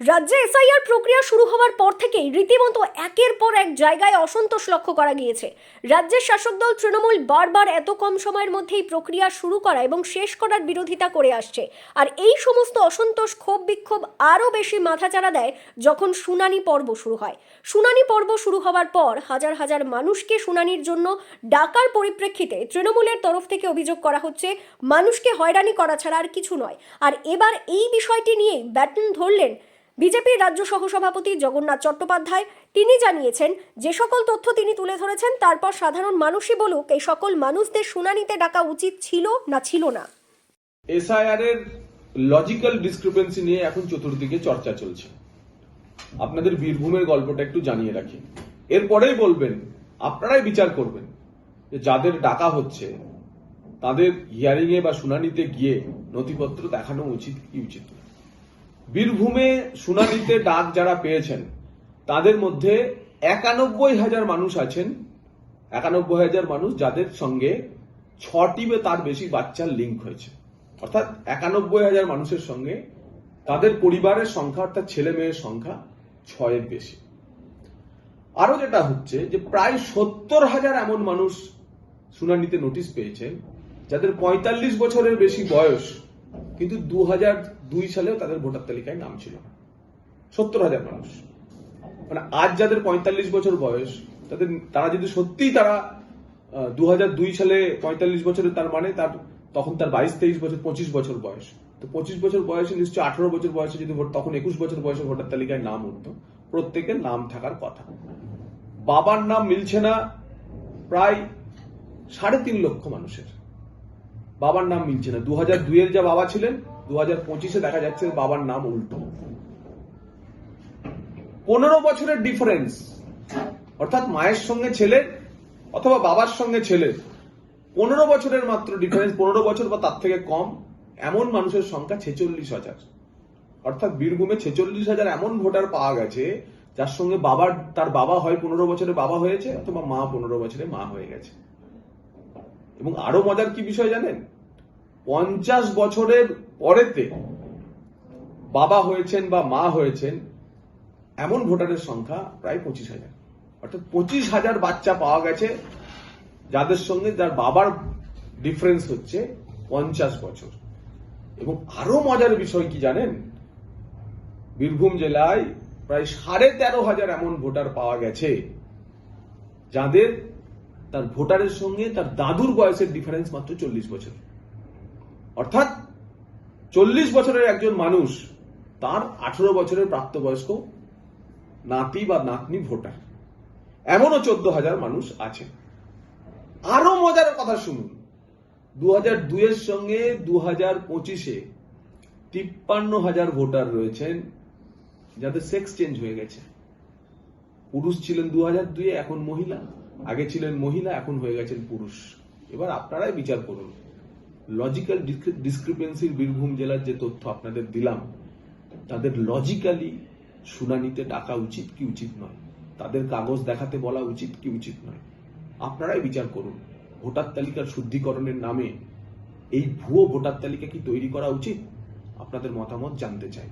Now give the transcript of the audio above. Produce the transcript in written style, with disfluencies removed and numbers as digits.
রাজ্যে এসআইআর প্রক্রিয়া শুরু হওয়ার পর থেকেই রীতিমতো একের পর এক জায়গায় অসন্তোষ লক্ষ্য করা গিয়েছে। রাজ্যের শাসক দল তৃণমূল বারবার এত কম সময়ের মধ্যেই প্রক্রিয়া শুরু করা এবং শেষ করার বিরোধিতা করে আসছে। আর এই সমস্ত অসন্তোষ, ক্ষোভ বিক্ষোভ আরও বেশি মাথাচাড়া দেয় যখন শুনানি পর্ব শুরু হয়। শুনানি পর্ব শুরু হওয়ার পর হাজার হাজার মানুষকে শুনানির জন্য ডাকার পরিপ্রেক্ষিতে তৃণমূলের তরফ থেকে অভিযোগ করা হচ্ছে মানুষকে হয়রানি করা ছাড়া আর কিছু নয়। আর এবার এই বিষয়টি নিয়েই ব্যাটন ধরলেন বিজেপির রাজ্য সহসভাপতি জগন্নাথ চট্টোপাধ্যায়। তিনি জানিয়েছেন, যে সকল তথ্য তিনি তুলে ধরেছেন তারপর সাধারণ মানুষই বলুক এই সকল মানুষদের শুনানিতে ডাকা উচিত ছিল না ছিল না। এসআইআর এর লজিক্যাল ডিসক্রিপেন্সি নিয়ে এখন চতুর্দিকে চর্চা চলছে। আপনাদের বীরভূমের গল্পটা একটু জানিয়ে রাখি, এরপরেই বলবেন, আপনারাই বিচার করবেন যে যাদের ডাকা হচ্ছে তাদের হিয়ারিং এ বা শুনানিতে গিয়ে নথিপত্র দেখানো উচিত কি উচিত না। বীরভূমে শুনানিতে ডাক যারা পেয়েছেন তাদের মধ্যে ৯১,০০০ মানুষ আছেন, ৯১,০০০ মানুষ যাদের সঙ্গে ৬টি বা তার বেশি বাচ্চার লিঙ্ক হয়েছে। অর্থাৎ ৯১,০০০ মানুষের সঙ্গে তাদের পরিবারের সংখ্যা অর্থাৎ ছেলে মেয়ের সংখ্যা ৬-এর বেশি। আরো যেটা হচ্ছে যে প্রায় ৭০,০০০ এমন মানুষ শুনানিতে নোটিশ পেয়েছেন যাদের ৪৫ বছরের বেশি বয়স, কিন্তু ২০০২ সালেও তাদের ভোটার তালিকায় নাম ছিল না। ৭০,০০০ মানুষ, মানে আজ যাদের ৪৫ বছর বয়স তারা যদি সত্যিই তারা ২০০২ সালে ৪৫ বছরের, তার মানে তখন তার ২২-২৩ বছর, ২৫ বছর বয়স। তো ২৫ বছর বয়সে নিশ্চয়ই ১৮ বছর বয়সে যদি তখন ২১ বছর বয়সে ভোটার তালিকায় নাম উঠতো, প্রত্যেকের নাম থাকার কথা। বাবার নাম মিলছে না প্রায় ৩.৫ লক্ষ মানুষের, বাবার নাম মিলছে না। ২০০২ এর যা বাবা ছিলেন ২০২৫-এ দেখা যাচ্ছে বাবার নাম উল্টো। ১৫ বছরের ডিফারেন্স, অর্থাৎ মায়ের সঙ্গে ছেলে অথবা বাবার সঙ্গে ছেলে ১৫ বছরের মাত্র ডিফারেন্স, ১৫ বছর বা তার থেকে কম এমন মানুষের সংখ্যা ৪৬,০০০। অর্থাৎ বীরভূমে ৪৬,০০০ এমন ভোটার পাওয়া গেছে যার সঙ্গে তার বাবা হয় ১৫ বছরে বাবা হয়েছে অথবা মা ১৫ বছরে মা হয়ে গেছে। এবং আরো মজার কি বিষয় জানেন, ৫০ বছরের পরেতে বাবা হয়েছেন বা মা হয়েছেন এমন ভোটারের সংখ্যা প্রায় ২৫,০০০। অর্থাৎ ২৫,০০০ বাচ্চা পাওয়া গেছে যাদের সঙ্গে যার বাবার ডিফারেন্স হচ্ছে ৫০ বছর। এবং আরো মজার বিষয় কি জানেন, বীরভূম জেলায় প্রায় ১৩,৫০০ এমন ভোটার পাওয়া গেছে যাদের তার ভোটারের সঙ্গে তার দাদুর বয়সের ডিফারেন্স মাত্র ৪০ বছর। অর্থাৎ ৪০ বছরের একজন মানুষ তার ১৮ বছরের প্রাপ্তবয়স্ক নাতি বা নাতনি ভোটার, এমনও ১৪,০০০ মানুষ আছে। আরো মজার কথা শুনুন, ২০০২ এর সঙ্গে ২০২৫-এ ৫৩,০০০ ভোটার রয়েছেন যাদের সেক্স চেঞ্জ হয়ে গেছে। পুরুষ ছিলেন ২০০২-এ, এখন মহিলা, আগে ছিলেন মহিলা, এখন হয়ে গেছেন পুরুষ। এবার আপনারাই বিচার করুন, লজিক্যাল ডিসক্রিপেন্সির বীরভূম জেলার যে তথ্য আপনাদের দিলাম, তাদের লজিক্যালি শুনানিতে ডাকা উচিত কি উচিত নয়, তাদের কাগজ দেখাতে বলা উচিত কি উচিত নয়, আপনারাই বিচার করুন। ভোটার তালিকার শুদ্ধিকরণের নামে এই ভুয়ো ভোটার তালিকা কি তৈরি করা উচিত? আপনাদের মতামত জানতে চাই।